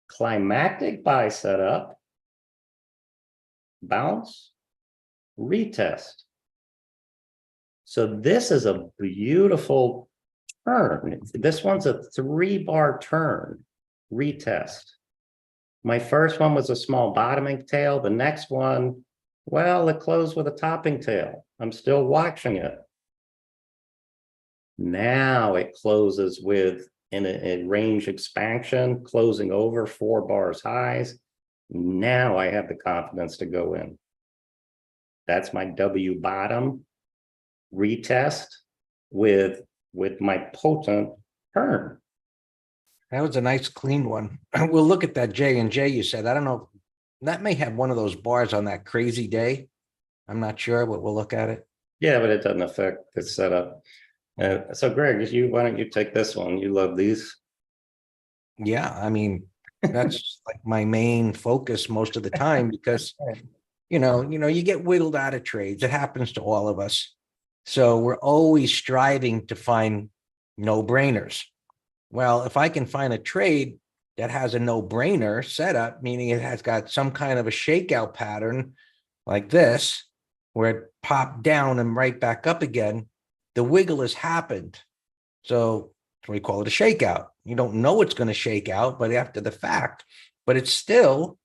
climactic buy setup, bounce, retest. So this is a beautiful turn. This one's a 3-bar turn, retest. My first one was a small bottoming tail. The next one, well, it closed with a topping tail. I'm still watching it. Now it closes with a range expansion, closing over 4 bars highs. Now I have the confidence to go in. That's my W bottom retest with my potent turn. That was a nice clean one. We'll look at that J and J you said. I don't know. That may have one of those bars on that crazy day. I'm not sure, but we'll look at it. Yeah, but it doesn't affect the setup. So Greg, why don't you take this one? You love these. Yeah, I mean, that's like my main focus most of the time, because you get whittled out of trades. It happens to all of us. So we're always striving to find no-brainers. Well, if I can find a trade that has a no-brainer setup, meaning it has got some kind of a shakeout pattern like this, where it popped down and right back up again, the wiggle has happened. So that's why we call it a shakeout. You don't know it's going to shake out, but after the fact, but it's still,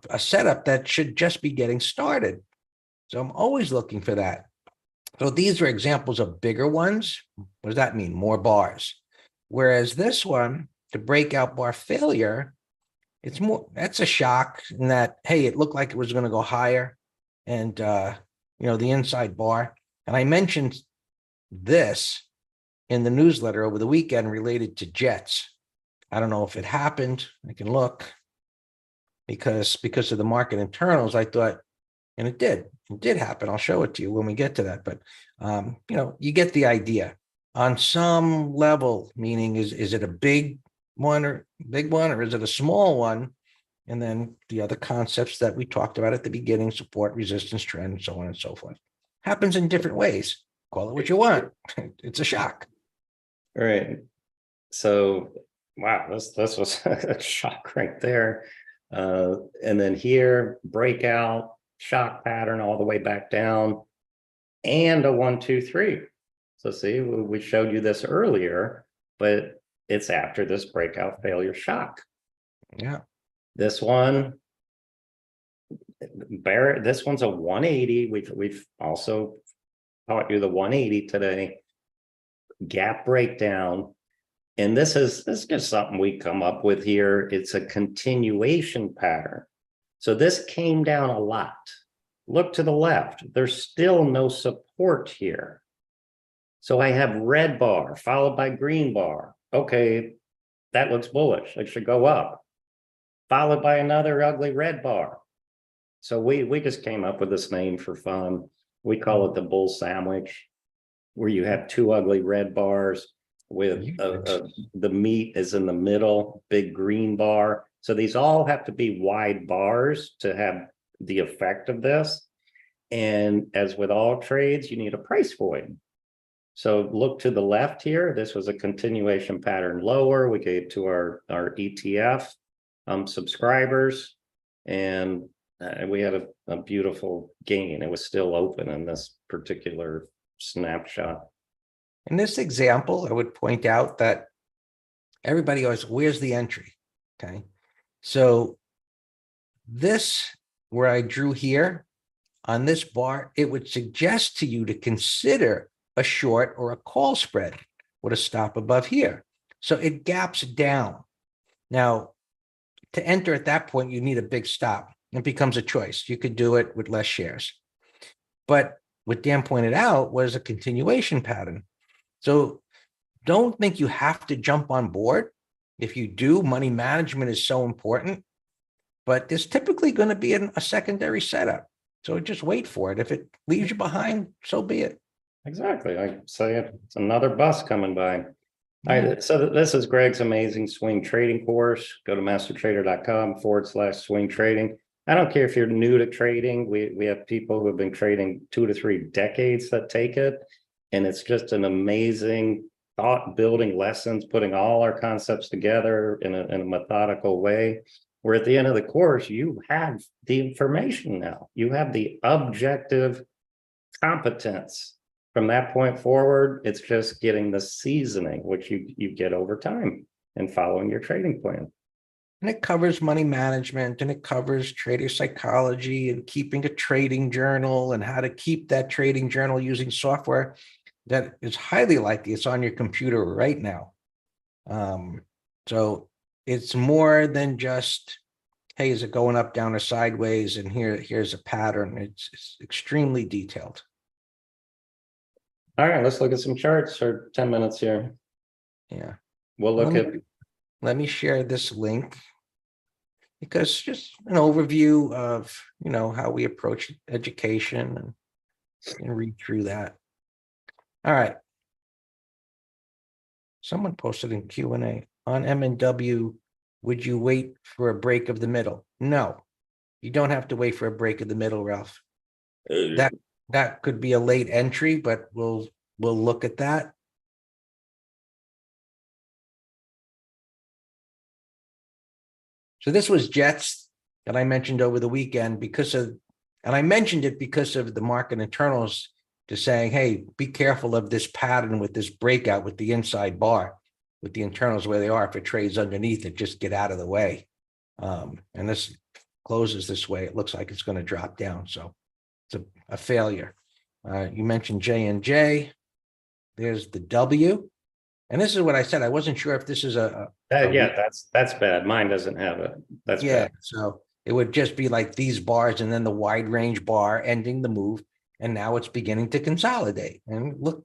a setup that should just be getting started. So I'm always looking for that. So these are examples of bigger ones. What does that mean? More bars. Whereas this one, the breakout bar failure, it's more, that's a shock in that, hey, it looked like it was going to go higher and, the inside bar. And I mentioned this in the newsletter over the weekend related to jets. I don't know if it happened. I can look because of the market internals, I thought, and it did happen. I'll show it to you when we get to that. But, you get the idea on some level, meaning is it a big one or is it a small one? And then the other concepts that we talked about at the beginning, support, resistance, trend, so on and so forth. Happens in different ways. Call it what you want. It's a shock. All right. So, wow, this was a shock right there. And then here, breakout, shock pattern all the way back down, and a 1, 2, 3. So see, we showed you this earlier, but it's after this breakout failure shock. Yeah. This one, this one's a 180. We've also taught you the 180 today. Gap breakdown. And this is just something we come up with here. It's a continuation pattern. So this came down a lot. Look to the left. There's still no support here. So I have red bar followed by green bar. Okay, that looks bullish. It should go up. Followed by another ugly red bar. So we just came up with this name for fun. We call it the bull sandwich, where you have two ugly red bars with the meat is in the middle, big green bar. So these all have to be wide bars to have the effect of this. And as with all trades, you need a price void. So look to the left here. This was a continuation pattern lower. We gave to our ETF subscribers, and we had a beautiful gain. It was still open in this particular snapshot. In this example, I would point out that everybody always, where's the entry? Okay. So this, where I drew here on this bar, it would suggest to you to consider a short or a call spread with a stop above here. So it gaps down. Now, to enter at that point, you need a big stop. It becomes a choice. You could do it with less shares. But what Dan pointed out was a continuation pattern. So don't think you have to jump on board. If you do, money management is so important, but there's typically going to be a secondary setup. So just wait for it. If it leaves you behind, so be it. Exactly. I say it's another bus coming by. All right, so this is Greg's amazing swing trading course. Go to mastertrader.com/swing trading. I don't care if you're new to trading. We have people who have been trading 2 to 3 decades that take it. And it's just an amazing thought building lessons, putting all our concepts together in a methodical way, where at the end of the course, you have the information now. You have the objective competence. From that point forward, it's just getting the seasoning, which you get over time and following your trading plan. And it covers money management, and it covers trader psychology and keeping a trading journal and how to keep that trading journal using software that is highly likely it's on your computer right now. So it's more than just, hey, is it going up, down, or sideways? And here's a pattern. It's extremely detailed. All right, let's look at some charts for 10 minutes here. Yeah. We'll look at. Let me share this link, because just an overview of, how we approach education and read through that. All right. Someone posted in Q&A on M&W, would you wait for a break of the middle? No, you don't have to wait for a break of the middle, Ralph. That could be a late entry, but we'll look at that. So this was Jets that I mentioned over the weekend because of And I mentioned it because of the market internals to saying, hey, be careful of this pattern with this breakout with the inside bar, with the internals where they are. If it trades underneath it, just get out of the way. And this closes this way. It looks like it's going to drop down. So it's a failure. You mentioned J&J. There's the W. And this is what I said. I wasn't sure if this is Yeah, that's bad. Mine doesn't have it. That's yeah. bad. So it would just be like these bars and then the wide range bar ending the move. And now it's beginning to consolidate. And look,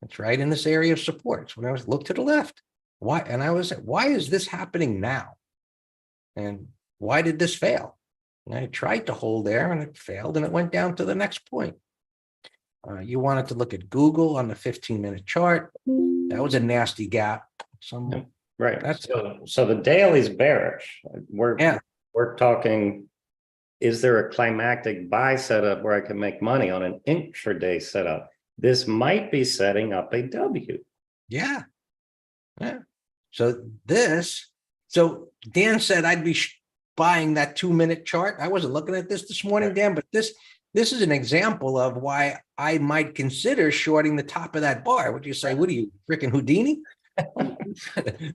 it's right in this area of supports. When I was look to the left, why? And I was, why is this happening now? And why did this fail? And I tried to hold there and it failed and it went down to the next point. You wanted to look at Google on the 15-minute chart. That was a nasty gap. Right. That's So the daily's bearish. Yeah. We're talking, is there a climactic buy setup where I can make money on an intraday setup? This might be setting up a W. Yeah. Yeah. So Dan said I'd be buying that 2-minute chart. I wasn't looking at this morning, Dan, but this is an example of why I might consider shorting the top of that bar. Would you say, what are you, freaking Houdini?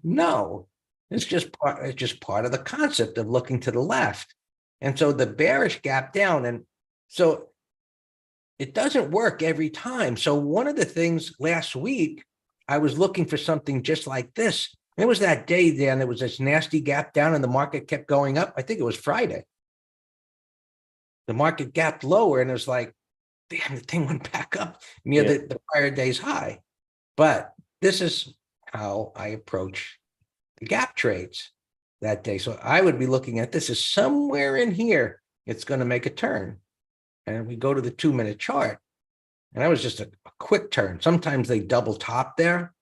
No, it's just part of the concept of looking to the left. And so the bearish gap down, and so it doesn't work every time. So one of the things last week, I was looking for something just like this. And it was that day, Dan, there was this nasty gap down and the market kept going up. I think it was Friday. The market gapped lower and it was like, damn, the thing went back up near the prior day's high. But this is how I approach the gap trades that day. So I would be looking at this as somewhere in here, it's going to make a turn. And we go to the 2-minute chart. And that was just a quick turn. Sometimes they double top there.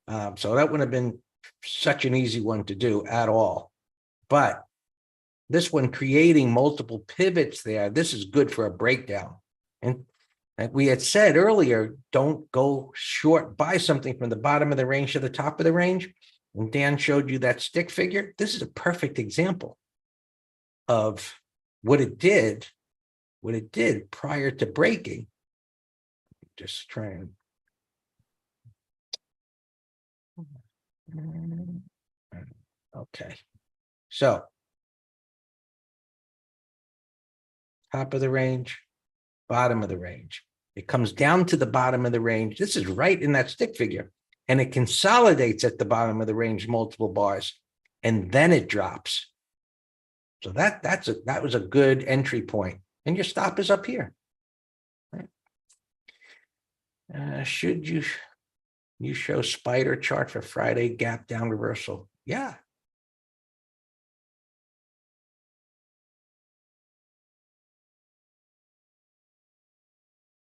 So that wouldn't have been such an easy one to do at all. But this one creating multiple pivots there, this is good for a breakdown. And like we had said earlier, don't go short, buy something from the bottom of the range to the top of the range. And Dan showed you that stick figure. This is a perfect example of what it did prior to breaking. Just trying. Okay. So top of the range, bottom of the range. It comes down to the bottom of the range. This is right in that stick figure. And it consolidates at the bottom of the range, multiple bars, and then it drops. So that was a good entry point. And your stop is up here. Right? Should you show spider chart for Friday gap down reversal? Yeah.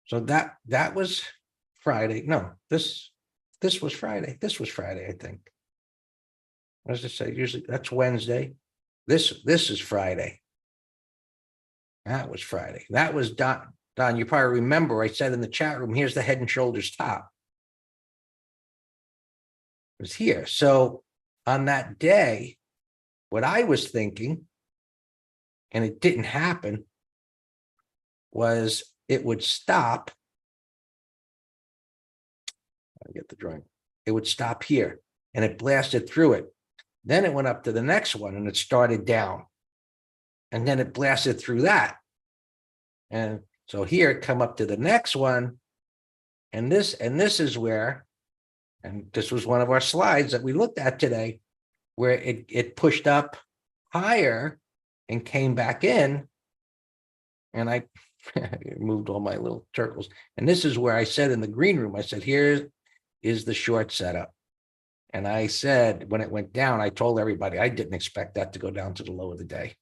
So that was Friday. No, this was Friday. This was Friday, I think. What does it say? Usually that's Wednesday. This is Friday. That was Friday. That was Don. Don, you probably remember I said in the chat room, here's the Head and Shoulders top. It was here. So on that day, what I was thinking, and it didn't happen, was it would stop. I get the drawing. It would stop here and it blasted through it. Then it went up to the next one and it started down. And then it blasted through that. And so here it come up to the next one. And this is where, and this was one of our slides that we looked at today, where it pushed up higher and came back in. And I moved all my little circles. And this is where I said in the green room, I said, here is the short setup. And I said, when it went down, I told everybody, I didn't expect that to go down to the low of the day,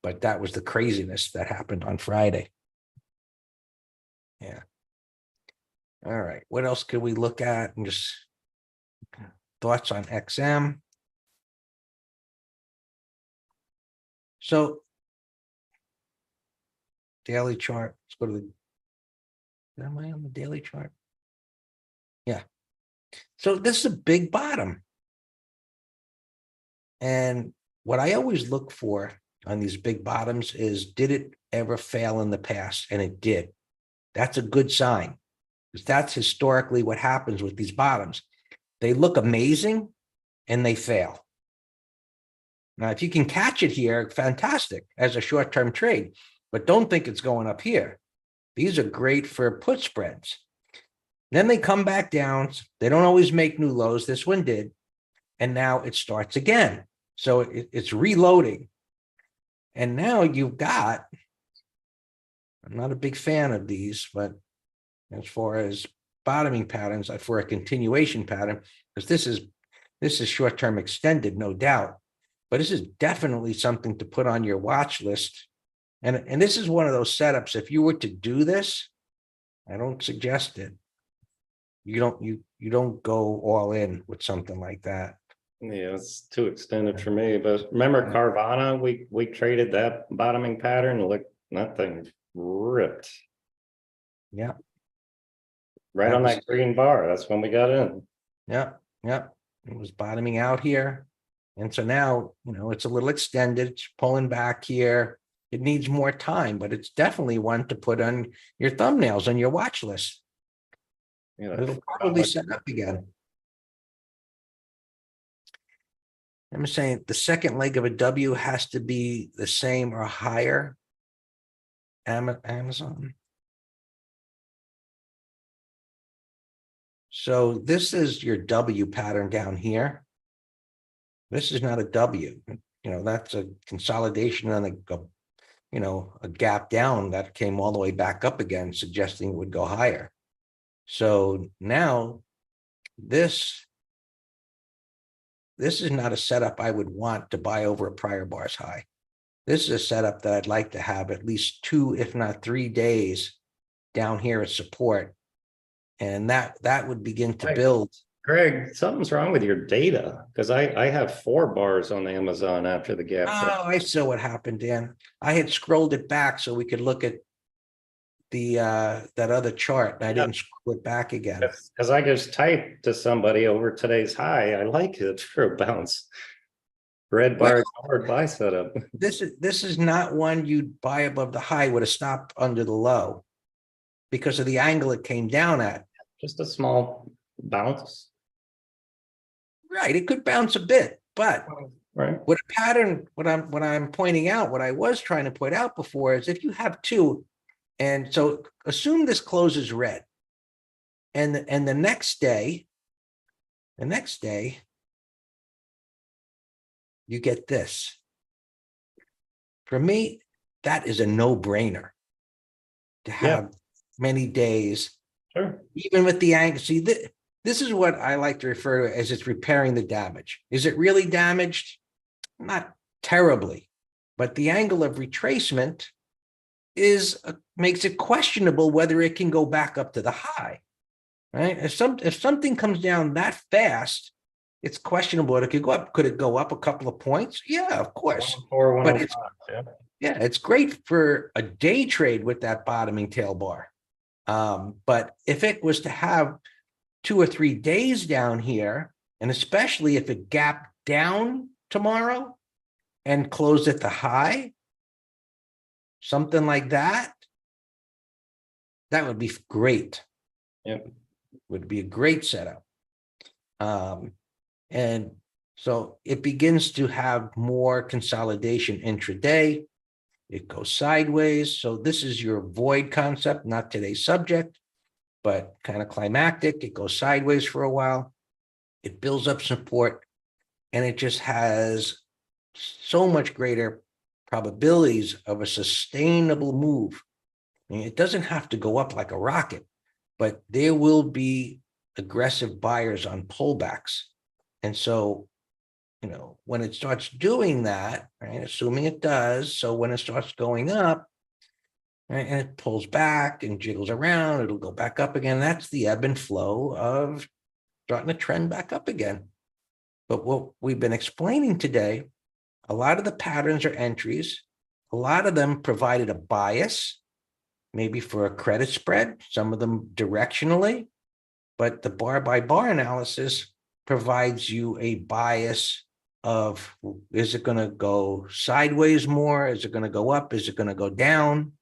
but that was the craziness that happened on Friday. Yeah. All right. What else could we look at? And just thoughts on XM. So daily chart. Let's go to am I on the daily chart? Yeah. So this is a big bottom. And what I always look for on these big bottoms is, did it ever fail in the past? And it did. That's a good sign, because that's historically what happens with these bottoms. They look amazing and they fail. Now, if you can catch it here, fantastic as a short-term trade, but don't think it's going up here. These are great for put spreads. Then they come back down. They don't always make new lows. This one did. And now it starts again. So it's reloading. And now you've got, I'm not a big fan of these, but as far as bottoming patterns, for a continuation pattern, because this is short-term extended, no doubt. But this is definitely something to put on your watch list. And this is one of those setups. If you were to do this, I don't suggest it. You don't go all in with something like that. Yeah, it's too extended for me, but remember Carvana, we traded that bottoming pattern, look, that thing ripped. Yeah. Right on that green bar. That's when we got in. Yeah. Yeah. It was bottoming out here. And so now, it's a little extended. It's pulling back here. It needs more time, but it's definitely one to put on your thumbnails on your watch list. Yeah, It'll probably set up again. I'm saying the second leg of a W has to be the same or higher. Amazon. So this is your W pattern down here. This is not a W. That's a consolidation on a gap down that came all the way back up again, suggesting it would go higher. So now this is not a setup I would want to buy over a prior bar's high. This is a setup that I'd like to have at least 2, if not 3 days down here as support. And that would begin to build. Greg, something's wrong with your data, because I have 4 bars on Amazon after the gap. Oh, I saw what happened, Dan. I had scrolled it back so we could look at the that other chart, and I didn't scroll it back again. Because I just typed to somebody over today's high, I like it for a bounce. Red bar hard buy setup. This is not one you'd buy above the high with a stop under the low because of the angle it came down at. Just a small bounce. Right, it could bounce a bit, but right. What a pattern, what I'm pointing out, what I was trying to point out before is if you have 2, and so assume this closes red, and the next day, you get this. For me, that is a no-brainer to have many days. Sure. Even with the angle. See, this is what I like to refer to as it's repairing the damage. Is it really damaged? Not terribly, but the angle of retracement makes it questionable whether it can go back up to the high, right? If something comes down that fast, it's questionable. It could go up. Could it go up a couple of points? Yeah, of course. But it's great for a day trade with that bottoming tail bar. But if it was to have 2 or 3 days down here, and especially if it gapped down tomorrow and closed at the high, something like that, that would be great. Yep. Would be a great setup. And so it begins to have more consolidation intraday. It goes sideways. So this is your void concept, not today's subject, but kind of climactic. It goes sideways for a while. It builds up support, and it just has so much greater probabilities of a sustainable move. I mean, it doesn't have to go up like a rocket, but there will be aggressive buyers on pullbacks. And so, when it starts doing that, right, assuming it does, so when it starts going up, right, and it pulls back and jiggles around, it'll go back up again. That's the ebb and flow of starting to trend back up again. But what we've been explaining today, a lot of the patterns are entries. A lot of them provided a bias, maybe for a credit spread, some of them directionally, but the bar by bar analysis provides you a bias of, is it going to go sideways more? Is it going to go up? Is it going to go down?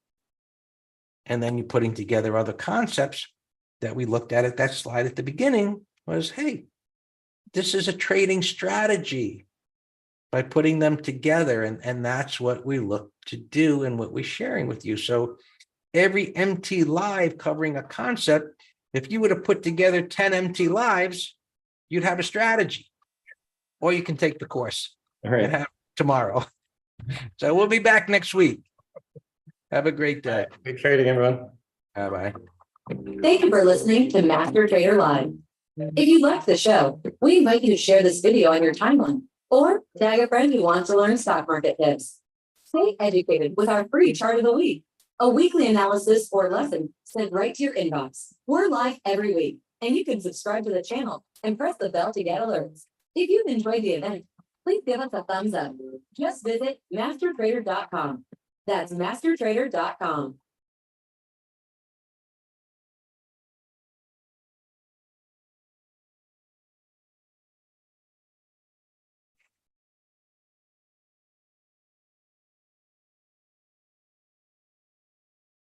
And then you're putting together other concepts that we looked at that slide at the beginning was, hey, this is a trading strategy by putting them together. And that's what we look to do and what we're sharing with you. So every MT live covering a concept, if you were to put together 10 MT lives, you'd have a strategy. Or you can take the course All right. and have tomorrow. So we'll be back next week. Have a great day. Good trading, everyone. Bye-bye. Thank you for listening to Master Trader Live. If you liked the show, we invite you to share this video on your timeline or tag a friend who wants to learn stock market tips. Stay educated with our free chart of the week, a weekly analysis or lesson sent right to your inbox. We're live every week, and you can subscribe to the channel and press the bell to get alerts. If you've enjoyed the event, please give us a thumbs up. Just visit mastertrader.com. That's mastertrader.com.